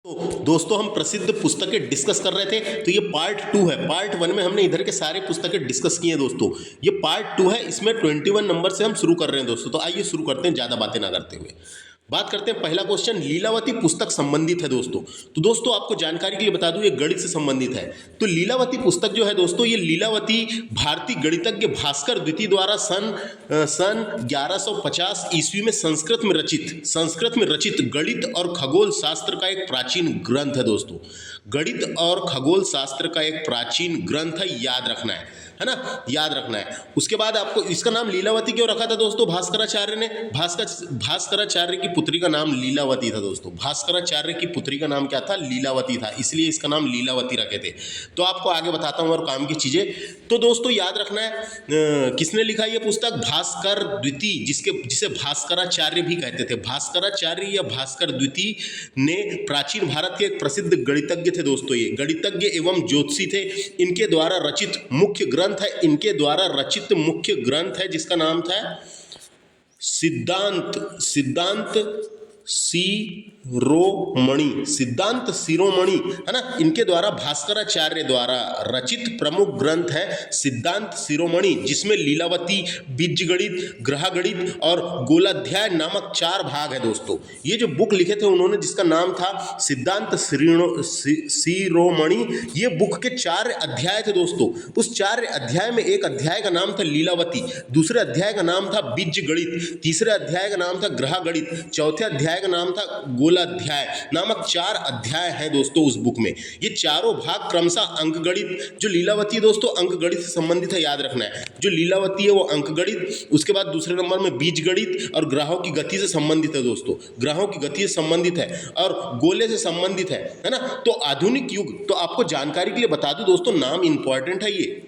तो दोस्तों हम प्रसिद्ध पुस्तकें डिस्कस कर रहे थे। तो ये पार्ट 2 है। पार्ट 1 में हमने इधर के सारे पुस्तकें डिस्कस किए हैं दोस्तों। ये पार्ट 2 है, इसमें 21 नंबर से हम शुरू कर रहे हैं दोस्तों। तो आइए शुरू करते हैं ज़्यादा बातें ना करते हुए। बात करते हैं, पहला क्वेश्चन लीलावती पुस्तक संबंधित है दोस्तों। तो दोस्तों आपको जानकारी के लिए बता दूं, ये गणित से संबंधित है। तो लीलावती पुस्तक जो है दोस्तों, ये लीलावती भारतीय गणितज्ञ भास्कर द्वितीय द्वारा सन 1150 ईस्वी में संस्कृत में रचित गणित और खगोल शास्त्र का एक प्राचीन ग्रंथ है दोस्तों। गणित और खगोल शास्त्र का एक प्राचीन ग्रंथ है, याद रखना है ना, याद रखना है। उसके बाद आपको इसका नाम लीलावती क्यों रखा था दोस्तों भास्कराचार्य ने? भास्कराचार्य की पुत्री का नाम लीलावती था दोस्तों। भास्कराचार्य की पुत्री का नाम क्या था? लीलावती था, इसलिए इसका नाम लीलावती रखे थे। तो आपको आगे बताता हूँ और काम की चीजें। तो दोस्तों याद रखना है, किसने लिखा ये पुस्तक? भास्कर द्वितीय, जिसे भास्कराचार्य भी कहते थे। भास्कराचार्य या भास्कर द्वितीय ने प्राचीन भारत के एक प्रसिद्ध गणितज्ञ थे दोस्तों। ये गणितज्ञ एवं ज्योतिषी थे। इनके द्वारा रचित मुख्य ग्रंथ है, जिसका नाम था सिद्धांत शिरोमणि, है ना। इनके द्वारा भास्कराचार्य द्वारा रचित प्रमुख ग्रंथ है सिद्धांत शिरोमणि, जिसमें लीलावती, बीजगणित, ग्रहगणित और गोलाध्याय नामक 4 भाग है दोस्तों। ये जो बुक लिखे थे उन्होंने, जिसका नाम था सिद्धांत शिरोमणि, ये बुक के 4 अध्याय थे दोस्तों। उस 4 अध्याय में एक अध्याय का नाम था लीलावती, दूसरे अध्याय का नाम था बीजगणित, तीसरे अध्याय का नाम था ग्रहगणित, चौथे अध्याय का नाम था गोलाध्याय नामक 4 अध्याय है दोस्तों उस बुक में। ये चारों भाग क्रमशः अंकगणित, जो लीलावती है दोस्तों अंकगणित से संबंधित है, याद रखना है। जो लीलावती है वो अंकगणित, उसके बाद दूसरे नंबर में बीजगणित और ग्रहों की गति से संबंधित है दोस्तों। ग्रहों की गति से संबंधित है और गोले से संबंधित है ना। तो आधुनिक युग, तो आपको जानकारी के लिए बता दूं दोस्तों, नाम इंपॉर्टेंट है, ये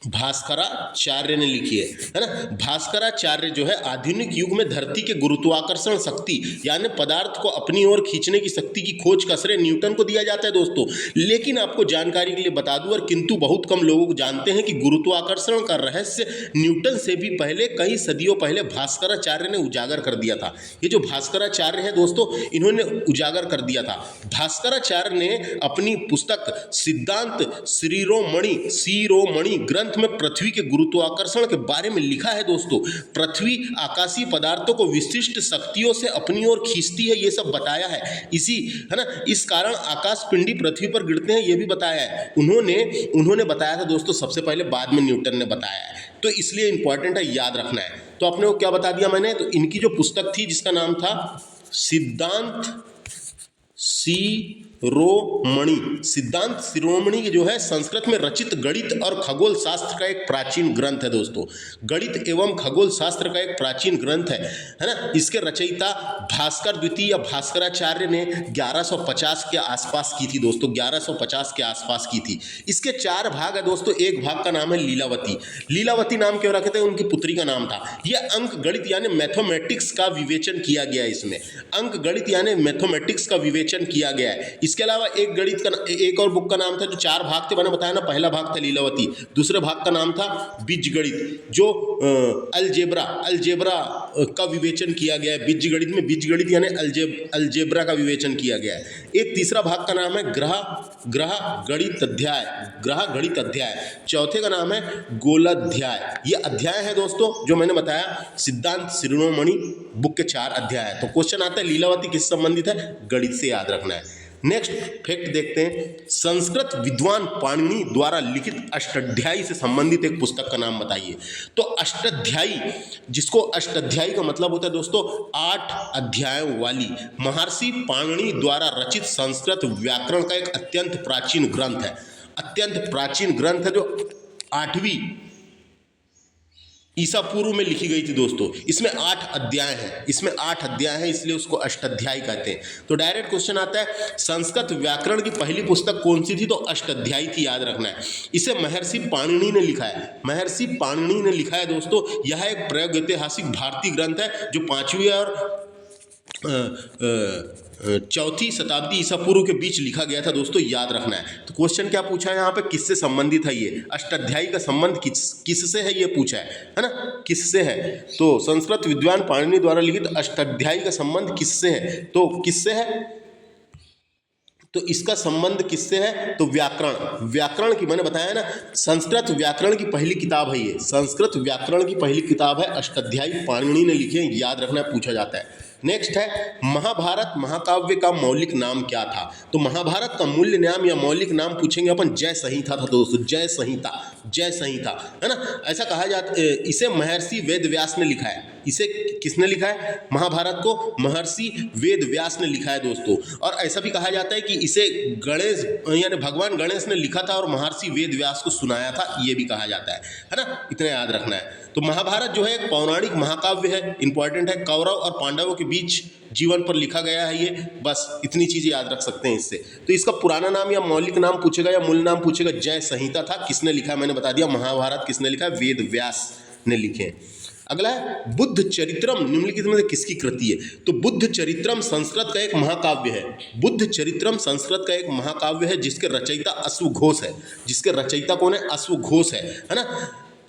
भास्कराचार्य ने लिखी है ना। भास्कराचार्य जो है आधुनिक युग में धरती के गुरुत्वाकर्षण शक्ति यानी पदार्थ को अपनी ओर खींचने की शक्ति की खोज का श्रेय न्यूटन को दिया जाता है दोस्तों। लेकिन आपको जानकारी के लिए बता दूं, और किंतु बहुत कम लोग जानते हैं कि गुरुत्वाकर्षण का रहस्य न्यूटन से भी पहले, कई सदियों पहले भास्कराचार्य ने उजागर कर दिया था। ये जो भास्कराचार्य है दोस्तों, इन्होंने उजागर कर दिया था। भास्कराचार्य ने अपनी पुस्तक सिद्धांत शिरोमणि ग्रंथ में पृथ्वी के गुरुत्वाकर्षण के बारे में लिखा है दोस्तों। पृथ्वी आकाशीय पदार्थों को विशिष्ट शक्तियों से अपनी ओर खींचती है, ये सब बताया है। है ना, इस कारण आकाश पिंडी पृथ्वी पर गिरते हैं, ये भी बताया है। उन्होंने बताया था दोस्तों सबसे पहले, बाद में न्यूटन ने बताया है। तो इसलिए इंपॉर्टेंट है, याद रखना है। तो आपने को क्या बता दिया मैंने? तो इनकी जो पुस्तक थी, जिसका नाम था सिद्धांत शिरोमणि जो है संस्कृत में रचित गणित और खगोल शास्त्र का एक प्राचीन ग्रंथ है दोस्तों। गणित एवं खगोल शास्त्र का एक प्राचीन ग्रंथ है ना। इसके रचयिता भास्कर द्वितीय या भास्कराचार्य ने 1150 के आसपास की थी दोस्तों, 1150 के आसपास की थी। इसके 4 भाग है दोस्तों। एक भाग का नाम है लीलावती। लीलावती नाम क्यों रखे थे? उनकी पुत्री का नाम था। यह अंक गणित यानी मैथमेटिक्स का विवेचन किया गया है। इसमें अंक गणित यानी मैथमेटिक्स का विवेचन किया गया है। इसके अलावा एक और बुक का नाम था, जो 4 भाग थे, मैंने बताया ना। पहला भाग था लीलावती, दूसरे भाग का नाम था बीजगणित, जो अलजेब्रा का विवेचन किया गया है। बीजगणित में बीजगणित यानी अलजेब्रा का विवेचन किया गया है। एक तीसरा भाग का नाम है ग्रह गणित अध्याय, चौथे का नाम है गोलाध्याय। ये अध्याय है दोस्तों, जो मैंने बताया सिद्धांत शिरोमणि बुक के 4 अध्याय है। तो क्वेश्चन आता है लीलावती किससे संबंधित है? गणित से, याद रखना है। नेक्स्ट फैक्ट देखते हैं, संस्कृत विद्वान पाणिनि द्वारा लिखित अष्टाध्यायी से संबंधित एक पुस्तक का नाम बताइए। तो अष्टाध्यायी, जिसको अष्टाध्यायी का मतलब होता है दोस्तों 8 अध्यायों वाली, महर्षि पाणिनि द्वारा रचित संस्कृत व्याकरण का एक अत्यंत प्राचीन ग्रंथ है, जो 8वीं ईसा पूर्व में लिखी गई थी दोस्तों। इसमें 8 अध्याय हैं, इसलिए उसको अष्टाध्यायी कहते हैं। तो डायरेक्ट क्वेश्चन आता है, संस्कृत व्याकरण की पहली पुस्तक कौन सी थी? तो अष्टाध्यायी थी, याद रखना है। इसे महर्षि पाणिनि ने लिखा है दोस्तों। यह एक प्रागैतिहासिक भारतीय ग्रंथ है, जो 5वीं और 4वीं शताब्दी ईसा पूर्व के बीच लिखा गया था दोस्तों, याद रखना है। तो क्वेश्चन क्या पूछा है यहाँ पे? किससे संबंधित है ये? अष्टाध्यायी का संबंध किससे है, ये पूछा है ना, किससे है? तो संस्कृत विद्वान पाणिनि द्वारा लिखित अष्टाध्यायी का संबंध किससे है? तो किससे है? तो इसका संबंध किससे है? तो व्याकरण, व्याकरण की मैंने बताया ना, संस्कृत व्याकरण की पहली किताब है ये, संस्कृत व्याकरण की पहली किताब है, अष्टाध्यायी पाणिनि ने लिखी है, याद रखना, पूछा जाता है। नेक्स्ट है महाभारत महाकाव्य का मौलिक नाम क्या था? तो महाभारत का मूल्य नाम या मौलिक नाम पूछेंगे अपन, जय संहिता था दोस्तों, जय संहिता, जय संहिता, है ना। ऐसा कहा जाता, इसे महर्षि वेद व्यास ने लिखा है। इसे किसने लिखा है? महाभारत को महर्षि वेद व्यास ने लिखा है दोस्तों। और ऐसा भी कहा जाता है कि इसे गणेश यानी भगवान गणेश ने लिखा था और महर्षि वेद व्यास को सुनाया था, ये भी कहा जाता है ना। इतना याद रखना है। तो महाभारत जो है एक पौराणिक महाकाव्य है, इंपॉर्टेंट है, कौरव और पांडवों के बीच जीवन पर लिखा गया है ये, बस इतनी चीजें याद रख सकते हैं इससे। तो इसका पुराना नाम या मौलिक नाम पूछेगा या मूल नाम पूछेगा, जय संहिता था। किसने लिखा है? मैंने बता दिया, महाभारत किसने लिखा है? वेद व्यास ने लिखे। अगला है बुद्ध चरित्रम निम्नलिखित में से किसकी कृति है? तो बुद्ध चरित्रम संस्कृत का एक महाकाव्य है। बुद्ध चरित्रम संस्कृत का एक महाकाव्य है जिसके रचयिता अश्वघोष है। जिसके रचयिता कौन है? अश्वघोष है ना,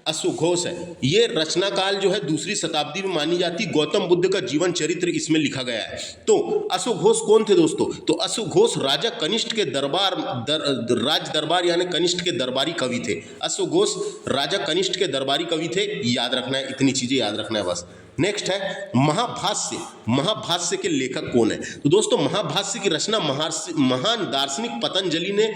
अश्वघोष है। ये रचना काल जो है 2री शताब्दी में मानी जाती। गौतम बुद्ध का जीवन चरित्र इसमें लिखा गया है। तो अश्वघोष कौन थे दोस्तों? तो अश्वघोष राजा कनिष्ठ के राज दरबार यानी कनिष्ठ के दरबारी कवि थे। अश्वघोष राजा कनिष्ठ के दरबारी कवि थे, याद रखना है, इतनी चीजें याद रखना है बस। नेक्स्ट है महाभाष्य। महाभाष्य के लेखक कौन है? तो दोस्तों महाभाष्य की रचना महान दार्शनिक पतंजलि ने,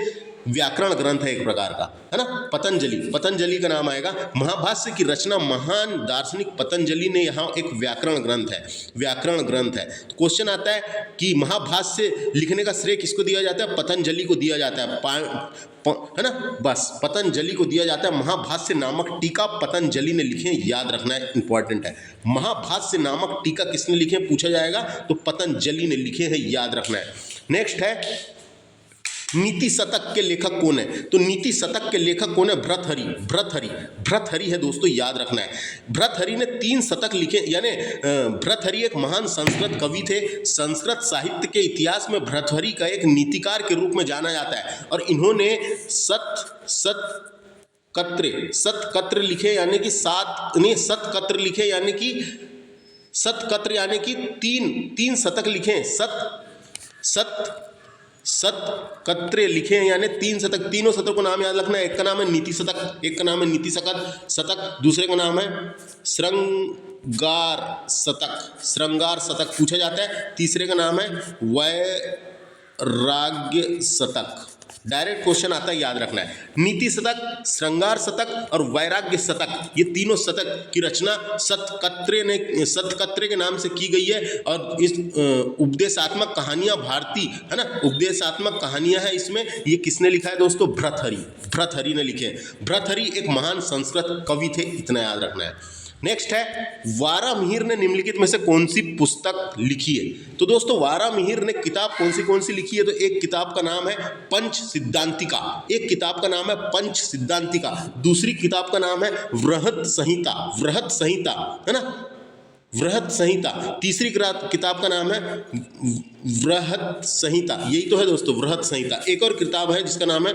व्याकरण ग्रंथ है एक प्रकार का, है ना, पतंजलि का नाम आएगा। महाभाष्य की रचना महान दार्शनिक पतंजलि ने, यहाँ एक व्याकरण ग्रंथ है, व्याकरण ग्रंथ है। तो क्वेश्चन आता है कि महाभाष्य लिखने का श्रेय किसको दिया जाता है? पतंजलि को दिया जाता है, है ना, बस पतंजलि को दिया जाता है। महाभाष्य नामक टीका पतंजलि ने लिखे, याद रखना है, इंपॉर्टेंट है। महाभाष्य नामक टीका किसने लिखे पूछा जाएगा, तो पतंजलि ने लिखे हैं, याद रखना है। नेक्स्ट है नीति शतक के लेखक कौन है? तो नीति शतक के लेखक कौन है? भर्तृहरि। भर्तृहरि है दोस्तों, याद रखना है। भर्तृहरि ने 3 शतक लिखे, यानी भर्तृहरि एक महान संस्कृत कवि थे। संस्कृत साहित्य के इतिहास में भर्तृहरि का एक नीतिकार के रूप में जाना जाता है। और इन्होंने शतकत्र लिखे, यानी कि शतकत्र लिखे, यानी कि शतकत्र यानी कि तीन शतक लिखे, शतकत्र लिखे हैं, यानी 3 शतक। तीनों शतक को नाम याद रखना है। एक का नाम है नीति शतक, एक का नाम है नीति शतक, दूसरे का नाम है श्रृंगार शतक पूछा जाता है। तीसरे का नाम है वैराग्य शतक। डायरेक्ट क्वेश्चन आता है, याद रखना है। नीति शतक, श्रृंगार शतक और वैराग्य शतक, ये तीनों शतक की रचना शतकत्र के नाम से की गई है। और इस उपदेशात्मक कहानियां भारतीय, है ना, उपदेशात्मक कहानियां हैं इसमें। ये किसने लिखा है दोस्तों? भर्तृहरि ने लिखे। भर्तृहरि एक महान संस्कृत कवि थे, इतना याद रखना है। नेक्स्ट है वारामिहिर ने निम्नलिखित में से कौन सी पुस्तक लिखी है? तो दोस्तों वारामिहिर ने किताब कौन सी लिखी है? तो एक किताब का नाम है पंच सिद्धांतिका, एक किताब का नाम है पंच सिद्धांतिका, दूसरी किताब का नाम है वृहत संहिता, है ना, वृहत संहिता। तीसरी किताब का नाम है वृहत संहिता, यही तो है दोस्तों, वृहत संहिता। एक और किताब है जिसका नाम है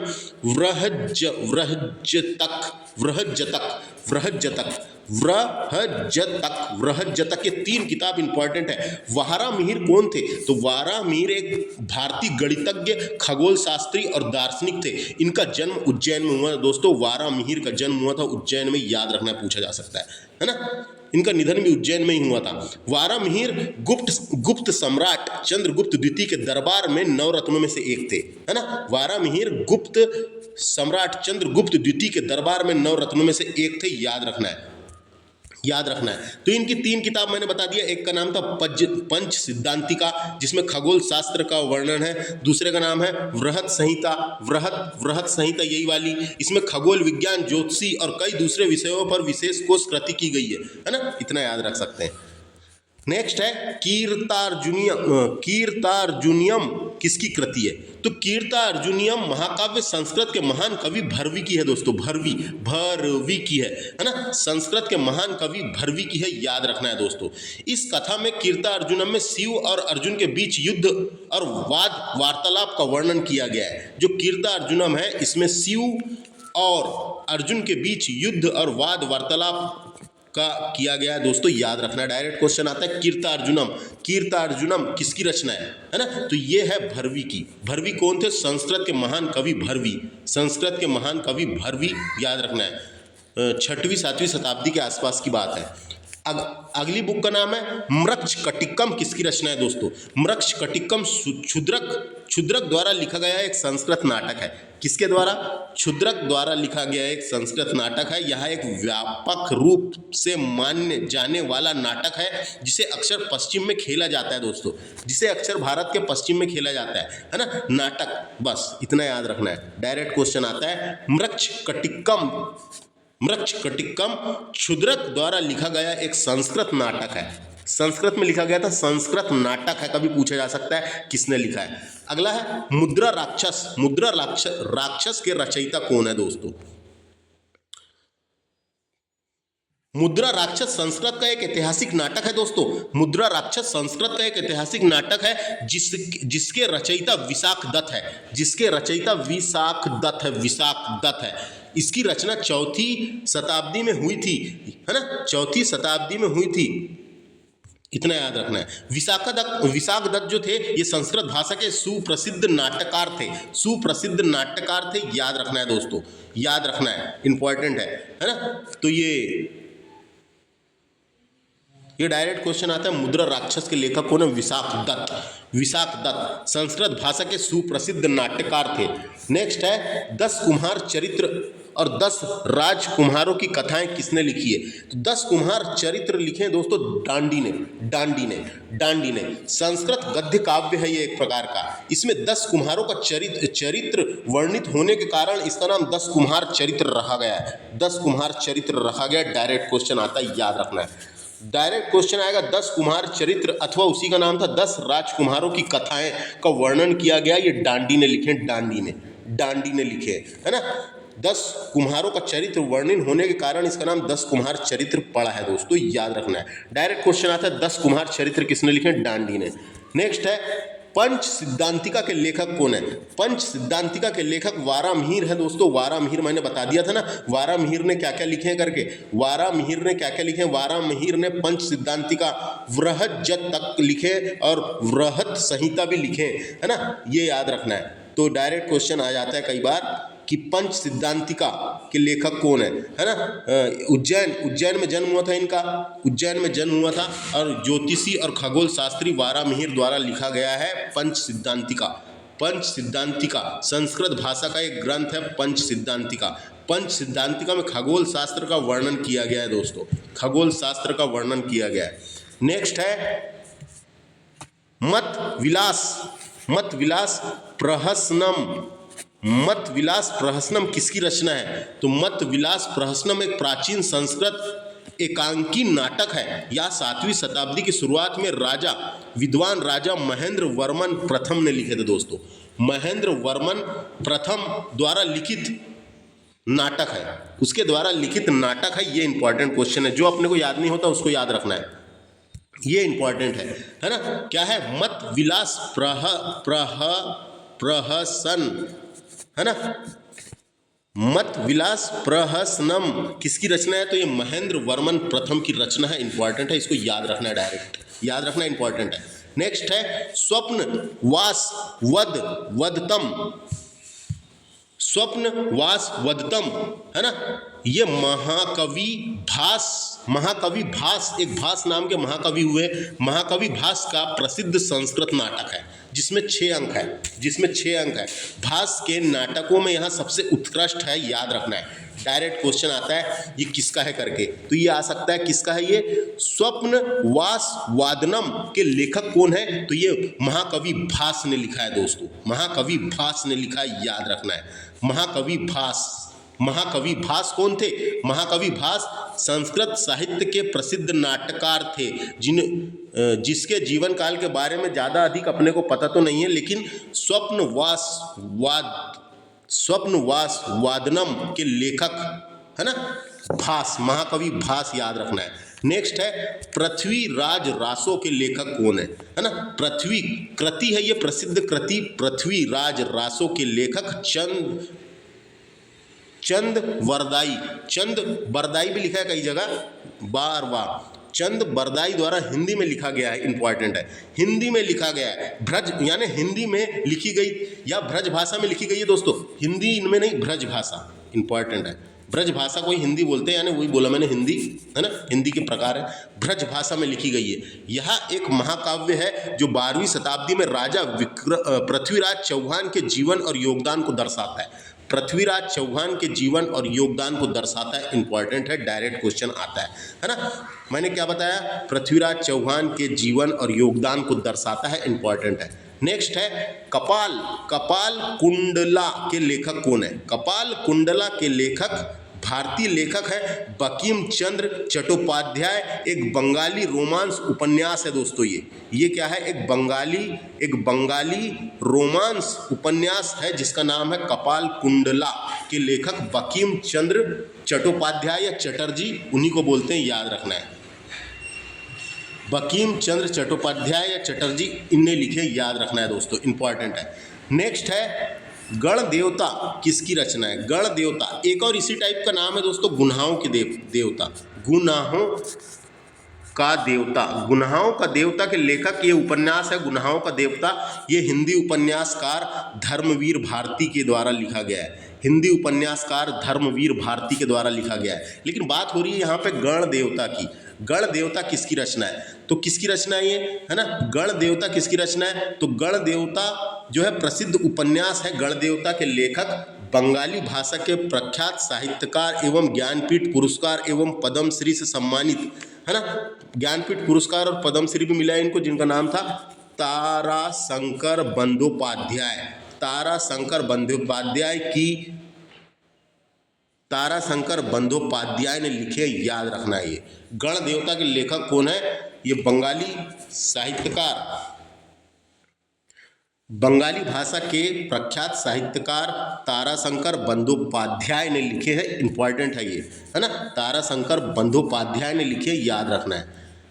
वृहज्जतक। ये 3 किताब इंपॉर्टेंट है। वारामिहिर कौन थे? तो वारामिहिर एक भारतीय गणितज्ञ, खगोल शास्त्री और दार्शनिक थे। इनका जन्म उज्जैन में हुआ दोस्तों। वारामिहिर का जन्म हुआ था उज्जैन में, याद रखना, पूछा जा सकता है ना। इनका निधन भी उज्जैन में ही हुआ था। वारामिहिर गुप्त सम्राट चंद्रगुप्त द्वितीय के दरबार में 9 रत्नों में से एक थे, है ना। वारामिहिर गुप्त सम्राट चंद्रगुप्त द्वितीय के दरबार में 9 रत्नों में से एक थे, याद रखना है। तो इनकी 3 किताब मैंने बता दिया। एक का नाम था पंच सिद्धांतिका, जिसमें खगोल शास्त्र का वर्णन है। दूसरे का नाम है वृहत संहिता, यही वाली। इसमें खगोल विज्ञान, ज्योतिषी और कई दूसरे विषयों पर विशेष कोश कृति की गई है ना, इतना याद रख सकते हैं। नेक्स्ट है कीर्तार्जुनियम किसकी कृति है? तो कीर्तार्जुनियम महाकाव्य संस्कृत के महान कवि भरवी की है दोस्तों। भरवी की है ना, संस्कृत के महान कवि भरवी की है, याद रखना है दोस्तों। इस कथा में कीर्तार्जुनम में शिव और अर्जुन के बीच युद्ध और वाद वार्तालाप का वर्णन किया गया है। जो कीर्तार्जुनम है इसमें शिव और अर्जुन के बीच युद्ध और वाद वार्तालाप का किया गया है दोस्तों, याद रखना है। डायरेक्ट क्वेश्चन आता है कीर्तार्जुनम। कीर्तार्जुनम किसकी रचना है ना? तो ये है भरवी की। भरवी कौन थे? संस्कृत के महान कवि भरवी। संस्कृत के महान कवि भरवी, याद रखना है। 6वीं 7वीं शताब्दी के आसपास की बात है। अगली बुक का नाम है मृक्षकटिकम। किसकी रचना है दोस्तों? मृक्षकटिकम क्षुद्रक द्वारा लिखा गया एक संस्कृत नाटक है। किसके द्वारा? क्षुद्रक द्वारा लिखा गया एक संस्कृत नाटक है। यह एक व्यापक रूप से मान्य जाने वाला नाटक है जिसे अक्सर पश्चिम में खेला जाता है दोस्तों, जिसे अक्सर भारत के पश्चिम में खेला जाता है ना, नाटक। बस इतना याद रखना है। डायरेक्ट क्वेश्चन आता है मृक्षकटिकम। मृक्षकटिकम क्षुद्रक द्वारा लिखा गया एक संस्कृत नाटक है। संस्कृत में लिखा गया था, संस्कृत नाटक है। कभी पूछा जा सकता है किसने लिखा है। अगला है मुद्रा राक्षस। मुद्रा राक्षस के रचयिता कौन है दोस्तों? मुद्रा राक्षस संस्कृत का एक ऐतिहासिक नाटक है दोस्तों। मुद्रा राक्षस संस्कृत का एक ऐतिहासिक नाटक है जिसके रचयिता विशाख दत्त है। जिसके रचयिता विशाख दत्त है। इसकी रचना 4वीं शताब्दी में हुई थी, है ना, 4वीं शताब्दी में हुई थी। इतना याद रखना है। विशाख दत्त जो थे ये संस्कृत भाषा के सुप्रसिद्ध नाट्यकार थे। सुप्रसिद्ध नाट्यकार थे, याद रखना है दोस्तों, याद रखना है, इंपॉर्टेंट है ना। तो ये डायरेक्ट क्वेश्चन आता है। मुद्रा राक्षस के लेखक कौन है? विशाख दत्त। विशाख दत्त संस्कृत भाषा के सुप्रसिद्ध नाट्यकार थे। नेक्स्ट है 10 कुम्हार चरित्र और 10 राजकुमारों की कथाएं किसने लिखी है? तो 10 कुम्हार चरित्र लिखे हैं दोस्तों डांडी ने। संस्कृत गद्य काव्य है ये एक प्रकार का। इसमें 10 कुम्हारों का चरित्र वर्णित होने के कारण इसका नाम 10 कुम्हार चरित्र रखा गया है। 10 कुम्हार चरित्र रखा गया। डायरेक्ट क्वेश्चन आता है, याद रखना है। डायरेक्ट क्वेश्चन आएगा 10 कुम्हार चरित्र, अथवा उसी का नाम था 10 राजकुमारों की कथाएं का वर्णन किया गया। ये डांडी ने लिखे, डांडी ने लिखे, है ना। 10 कुम्हारों का चरित्र वर्णन होने के कारण इसका नाम 10 कुम्हार चरित्र पड़ा है दोस्तों, याद रखना है। डायरेक्ट क्वेश्चन आता है 10 कुम्हार चरित्र किसने लिखे? डांडी ने। नेक्स्ट है पंच सिद्धांतिका के लेखक कौन है? पंच सिद्धांतिका के लेखक वारामिहिर है दोस्तों। वारामिहिर मैंने बता दिया था ना, वारामिहिर ने क्या क्या लिखे हैं करके। वारामिहिर ने क्या क्या लिखे? वारामिहिर ने पंच सिद्धांतिका, वृहज्जत तक लिखे और वृहत संहिता भी लिखे, है ना, ये याद रखना है। तो डायरेक्ट क्वेश्चन आ जाता है कई बार कि पंच सिद्धांतिका के लेखक कौन है ना। उज्जैन में जन्म हुआ था इनका, उज्जैन में जन्म हुआ था। और ज्योतिषी और खगोल शास्त्री वारामिहिर द्वारा लिखा गया है पंच सिद्धांतिका। पंच सिद्धांतिका संस्कृत भाषा का एक ग्रंथ है, पंच सिद्धांतिका। पंच सिद्धांतिका में खगोल शास्त्र का वर्णन किया गया है दोस्तों, खगोल शास्त्र का वर्णन किया गया है। नेक्स्ट है मत विलास प्रहसनम। मत विलास प्रहसनम किसकी रचना है? तो मत विलास प्रहसनम एक प्राचीन संस्कृत एकांकी नाटक है। यह 7वीं शताब्दी की शुरुआत में विद्वान राजा महेंद्र वर्मन प्रथम ने लिखे थे दोस्तों। महेंद्र वर्मन प्रथम द्वारा लिखित नाटक है, उसके द्वारा लिखित नाटक है। ये इंपॉर्टेंट क्वेश्चन है, जो अपने को याद नहीं होता उसको याद रखना है, ये इंपॉर्टेंट है ना। क्या है? मत विलास प्रहसन, है ना। मत विलास प्रहसनम किसकी रचना है? तो ये महेंद्र वर्मन प्रथम की रचना है। इंपॉर्टेंट है, इसको याद रखना है, डायरेक्ट याद रखना इंपॉर्टेंट है। नेक्स्ट है स्वप्न वास वदतम। स्वप्न वास वदतम, है ना। ये महाकवि भास एक भास नाम के महाकवि हुए। महाकवि भास का प्रसिद्ध संस्कृत नाटक है जिसमें 6 अंक है। भास के नाटकों में यहाँ सबसे उत्कृष्ट है, याद रखना है। डायरेक्ट क्वेश्चन आता है ये किसका है करके, तो ये आ सकता है किसका है ये? स्वप्न वास वादनम के लेखक कौन है? तो ये महाकवि भास ने लिखा है दोस्तों, महाकवि भास ने लिखा है, याद रखना है। महाकवि भास कौन थे? महाकवि भास संस्कृत साहित्य के प्रसिद्ध नाटककार थे जिसके जीवन काल के बारे में ज़्यादा अधिक अपने को पता तो नहीं है, लेकिन स्वप्नवास वादनम के लेखक, है ना, भास, महाकवि भास, याद रखना है। नेक्स्ट है पृथ्वीराज रासो के लेखक कौन है ना। पृथ्वी कृति है ये प्रसिद्ध कृति। पृथ्वीराज रासो के लेखक चंद बरदाई भी लिखा है कई जगह, वाह वाह, चंद बरदाई द्वारा हिंदी में लिखा गया है, इंपॉर्टेंट है, हिंदी में लिखा गया है। ब्रज यानी हिंदी में लिखी गई या ब्रज भाषा में लिखी गई है दोस्तों, हिंदी इनमें नहीं, ब्रज भाषा इंपॉर्टेंट है। ब्रज भाषा कोई हिंदी बोलते हैं, यानी वही बोला मैंने हिंदी, है ना, हिंदी के प्रकार है, ब्रज भाषा में लिखी गई है। यह एक महाकाव्य है जो 12वीं शताब्दी में राजा पृथ्वीराज चौहान के जीवन और योगदान को दर्शाता है। पृथ्वीराज चौहान के जीवन और योगदान को दर्शाता है, इंपॉर्टेंट है, डायरेक्ट क्वेश्चन आता है ना। मैंने क्या बताया, पृथ्वीराज चौहान के जीवन और योगदान को दर्शाता है, इंपॉर्टेंट है। नेक्स्ट है कपाल, कपाल कुंडला के लेखक कौन है? कपाल कुंडला के लेखक भारतीय लेखक है बंकिम चंद्र चट्टोपाध्याय। एक बंगाली रोमांस उपन्यास है दोस्तों, ये क्या है, एक बंगाली रोमांस उपन्यास है जिसका नाम है कपाल कुंडला के लेखक बंकिम चंद्र चट्टोपाध्याय या चटर्जी, उन्हीं को बोलते हैं, याद रखना है। बंकिम चंद्र चट्टोपाध्याय या चटर्जी, इनने लिखे, याद रखना है दोस्तों, इंपॉर्टेंट है। नेक्स्ट है गण देवता किसकी रचना है? गण देवता एक और इसी टाइप का नाम है दोस्तों, गुनाहों के देवता, गुनाहों का देवता, गुनाहों का देवता के लेखक, ये उपन्यास है गुनाहों का देवता। ये हिंदी उपन्यासकार धर्मवीर भारती के द्वारा लिखा गया है, हिंदी उपन्यासकार धर्मवीर भारती के द्वारा लिखा गया है। लेकिन बात हो रही है यहाँ पे गण देवता की। गण देवता किसकी रचना है? तो किसकी रचना है ये, है ना, गण देवता किसकी रचना है? तो गण देवता जो है प्रसिद्ध उपन्यास है। गण देवता के लेखक बंगाली भाषा के प्रख्यात साहित्यकार एवं ज्ञानपीठ पुरस्कार एवं पद्मश्री से सम्मानित, है ना, ज्ञानपीठ पुरस्कार और पद्मश्री भी मिला है इनको, जिनका नाम था ताराशंकर बंदोपाध्याय। ताराशंकर बंदोपाध्याय ने लिखे, याद रखना है। ये गण देवता के लेखक कौन है? ये बंगाली साहित्यकार, बंगाली भाषा के प्रख्यात साहित्यकार ताराशंकर बंदोपाध्याय ने लिखे हैं, इंपॉर्टेंट है ये, है ना, ताराशंकर बंदोपाध्याय ने लिखे, याद रखना है।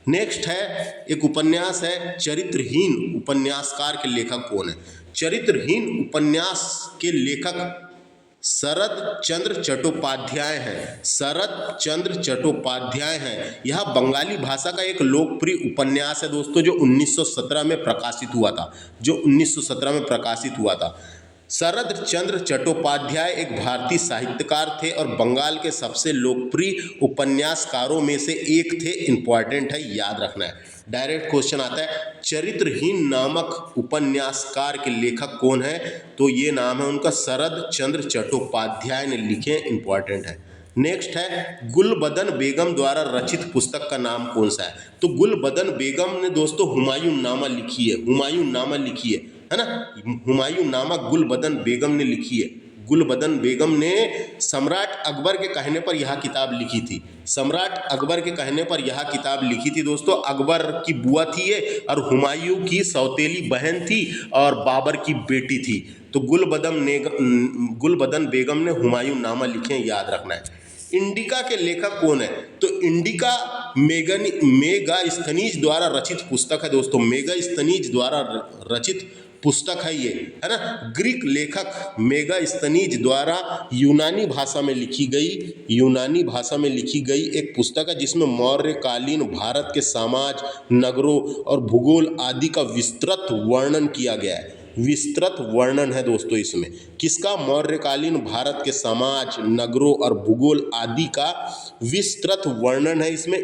नेक्स्ट है एक उपन्यास है चरित्रहीन, उपन्यासकार के लेखक कौन है? चरित्रहीन उपन्यास के लेखक शरद चंद्र चट्टोपाध्याय हैं। शरद चंद्र चट्टोपाध्याय हैं। यह बंगाली भाषा का एक लोकप्रिय उपन्यास है दोस्तों, जो 1917 में प्रकाशित हुआ था, शरद चंद्र चट्टोपाध्याय एक भारतीय साहित्यकार थे और बंगाल के सबसे लोकप्रिय उपन्यासकारों में से एक थे, इंपॉर्टेंट है, याद रखना है। डायरेक्ट क्वेश्चन आता है, चरित्रहीन नामक उपन्यासकार के लेखक कौन है? तो ये नाम है उनका शरद चंद्र चट्टोपाध्याय ने लिखे, इंपॉर्टेंट है। नेक्स्ट है गुलबदन बेगम द्वारा रचित पुस्तक का नाम कौन सा है? तो गुलबदन बेगम ने दोस्तों हुमायूं नामा लिखी है, है ना, हुमायूं नामा गुलबदन बेगम ने लिखी है। गुलबदन बेगम ने सम्राट अकबर के कहने पर यह किताब लिखी थी। सम्राट अकबर के कहने पर यह किताब लिखी थी दोस्तों। अकबर की बुआ थी ये और हुमायूं की सौतेली बहन थी और बाबर की बेटी थी। तो गुलबदन बेगम ने हुमायूं नामा लिखे, याद रखना है। इंडिका के लेखक कौन है? तो इंडिका मेगास्थनीज द्वारा रचित पुस्तक है दोस्तों, मेगास्थनीज द्वारा रचित पुस्तक है ये, है ना। ग्रीक लेखक मेगास्थनीज द्वारा यूनानी भाषा में लिखी गई एक पुस्तक है, जिसमें मौर्यकालीन भारत के समाज, नगरों और भूगोल आदि का विस्तृत वर्णन किया गया है। विस्तृत वर्णन है दोस्तों इसमें, किसका? मौर्यकालीन भारत के समाज, नगरों और भूगोल आदि का विस्तृत वर्णन है इसमें।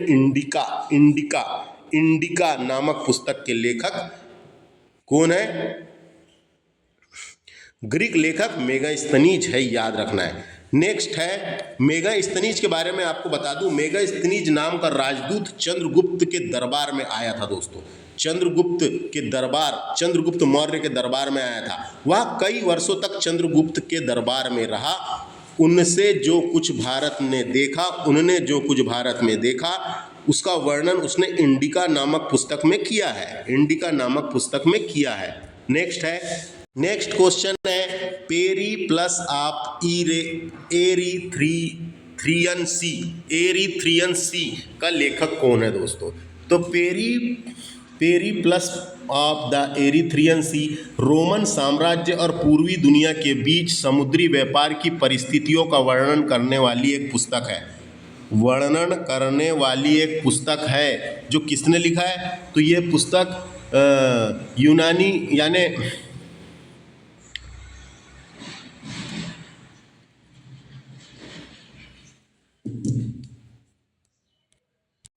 इंडिका नामक पुस्तक के लेखक कौन है? ग्रीक लेखक मेगास्थनीज है, याद रखना है। नेक्स्ट है मेगास्थनीज के बारे में आपको बता दूं, मेगास्थनीज नाम का राजदूत चंद्रगुप्त के दरबार में आया था दोस्तों। चंद्रगुप्त मौर्य के दरबार में आया था। वह कई वर्षों तक चंद्रगुप्त के दरबार में रहा। उनने जो कुछ भारत में देखा उसका वर्णन उसने इंडिका नामक पुस्तक में किया है। नेक्स्ट क्वेश्चन है Periplus of Erythraean Sea का लेखक कौन है दोस्तों? तो Periplus of the Erythraean Sea Roman साम्राज्य और पूर्वी दुनिया के बीच समुद्री व्यापार की परिस्थितियों का वर्णन करने वाली एक पुस्तक है। वर्णन करने वाली एक पुस्तक है। जो किसने लिखा है? तो ये पुस्तक यूनानी यानी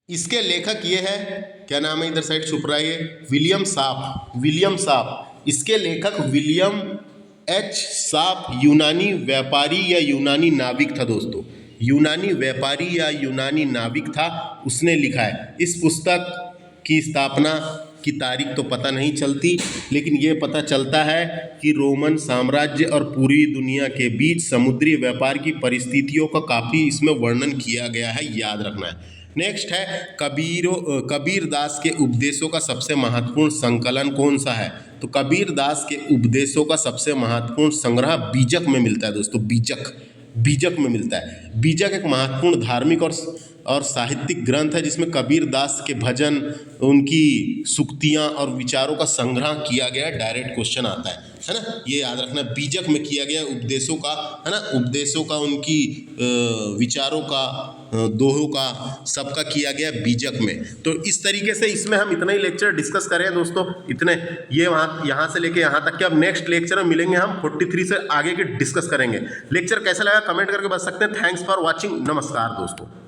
इसके लेखक ये है, क्या नाम है, इधर साइड छुप रहा है ये, विलियम शार्प। विलियम शार्प इसके लेखक विलियम एच शार्प यूनानी व्यापारी या यूनानी नाविक था दोस्तों। यूनानी व्यापारी या यूनानी नाविक था, उसने लिखा है। इस पुस्तक की स्थापना की तारीख तो पता नहीं चलती, लेकिन ये पता चलता है कि रोमन साम्राज्य और पूरी दुनिया के बीच समुद्री व्यापार की परिस्थितियों का काफ़ी इसमें वर्णन किया गया है, याद रखना है। नेक्स्ट है कबीर दास के उपदेशों का सबसे महत्वपूर्ण संकलन कौन सा है? तो कबीर दास के उपदेशों का सबसे महत्वपूर्ण संग्रह बीजक में मिलता है दोस्तों। बीजक में मिलता है। बीजक एक महत्वपूर्ण धार्मिक और साहित्यिक ग्रंथ है, जिसमें कबीर दास के भजन, उनकी सुक्तियाँ और विचारों का संग्रह किया गया। डायरेक्ट क्वेश्चन आता है ना, ये याद रखना। बीजक में किया गया उपदेशों का, है ना, उपदेशों का, उनकी विचारों का, दोहों का, सबका किया गया बीजक में। तो इस तरीके से इसमें हम इतना ही लेक्चर डिस्कस करें दोस्तों, इतने ये यहाँ से लेके यहाँ तक के। अब नेक्स्ट लेक्चर में मिलेंगे हम 43 से आगे के डिस्कस करेंगे। लेक्चर कैसा लगा कमेंट करके बता सकते हैं। Thanks for watching. नमस्कार दोस्तों।